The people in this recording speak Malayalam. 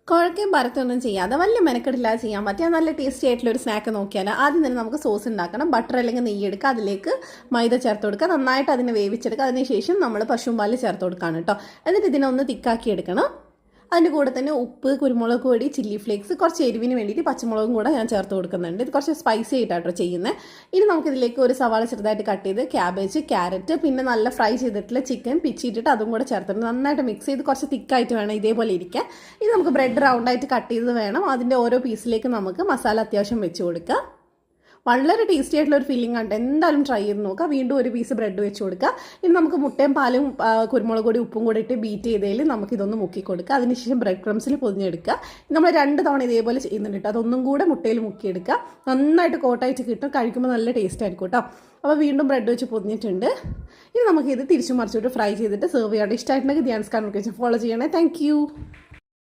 കുഴക്കയും പരത്തൊന്നും ചെയ്യാതെ വലിയ മെനക്കെടില്ലാതെ ചെയ്യാൻ പറ്റിയ നല്ല ടേസ്റ്റി ആയിട്ടുള്ള ഒരു സ്നാക്ക് നോക്കിയാൽ ആദ്യം തന്നെ നമുക്ക് സോസ് ഉണ്ടാക്കണം. ബട്ടർ അല്ലെങ്കിൽ നെയ്യ് എടുക്കുക, അതിലേക്ക് മൈദ ചേർത്ത് കൊടുക്കുക, നന്നായിട്ട് അതിനെ വേവിച്ചെടുക്കുക. അതിനുശേഷം നമ്മൾ പശുമ്പാൽ ചേർത്ത് കൊടുക്കുകയാണ് കേട്ടോ. എന്നിട്ട് ഇതിനൊന്ന് തിക്കാക്കി എടുക്കണം. അതിൻ്റെ കൂടെ തന്നെ ഉപ്പ്, കുരുമുളക് പൊടി, ചില്ലി ഫ്ലേക്സ്, കുറച്ച് എരിവിന് വേണ്ടിയിട്ട് പച്ചമുളകും കൂടെ ഞാൻ ചേർത്ത് കൊടുക്കുന്നുണ്ട്. ഇത് കുറച്ച് സ്പൈസി ആയിട്ടാട്ടോ ചെയ്യുന്നത്. ഇനി നമുക്കിതിലേക്ക് ഒരു സവാള ചെറുതായിട്ട് കട്ട് ചെയ്ത്, ക്യാബേജ്, ക്യാരറ്റ്, പിന്നെ നല്ല ഫ്രൈ ചെയ്തിട്ടുള്ള ചിക്കൻ പിച്ചിട്ടിട്ട് അതും കൂടെ ചേർത്തിട്ട് നന്നായിട്ട് മിക്സ് ചെയ്ത് കുറച്ച് തിക്കായിട്ട് വേണം ഇതേപോലെ ഇരിക്കാൻ. ഇത് നമുക്ക് ബ്രെഡ് റൗണ്ടായിട്ട് കട്ട് ചെയ്ത് വേണം. അതിൻ്റെ ഓരോ പീസിലേക്ക് നമുക്ക് മസാല അത്യാവശ്യം വെച്ച് കൊടുക്കുക. വളരെ ടേസ്റ്റി ആയിട്ടുള്ള ഒരു ഫീലിംഗ് ആണ്. എന്തായാലും ട്രൈ ചെയ്ത് നോക്കുക. വീണ്ടും ഒരു പീസ് ബ്രെഡ് വെച്ച് കൊടുക്കുക. ഇനി നമുക്ക് മുട്ടയും പാലും കുരുമുളക് പൊടി ഉപ്പും കൂടി ഇട്ട് ബീറ്റ് ചെയ്തതിൽ നമുക്കിതൊന്ന് മുക്കി കൊടുക്കുക. അതിനുശേഷം ബ്രെഡ് ക്രംസിൽ പൊതിഞ്ഞെടുക്കുക. നമ്മൾ 2 തവണ ഇതേപോലെ ചെയ്യുന്നുണ്ട് കേട്ടോ. അതൊന്നും കൂടെ മുട്ടയിൽ മുക്കിയെടുക്കുക. നന്നായിട്ട് കോട്ടായിട്ട് കിട്ടും. കഴിക്കുമ്പോൾ നല്ല ടേസ്റ്റ് ആയിരിക്കും കേട്ടോ. അപ്പോൾ വീണ്ടും ബ്രെഡ് വെച്ച് പൊതിഞ്ഞിട്ടുണ്ട്. ഇനി നമുക്കിത് തിരിച്ചു മറിച്ചിട്ട് ഫ്രൈ ചെയ്തിട്ട് സെർവ് ചെയ്യാം. ഇഷ്ടമായിട്ടുണ്ടെങ്കിൽ ധ്യാൻസ് കാണുന്ന ഫോളോ ചെയ്യണേ. താങ്ക്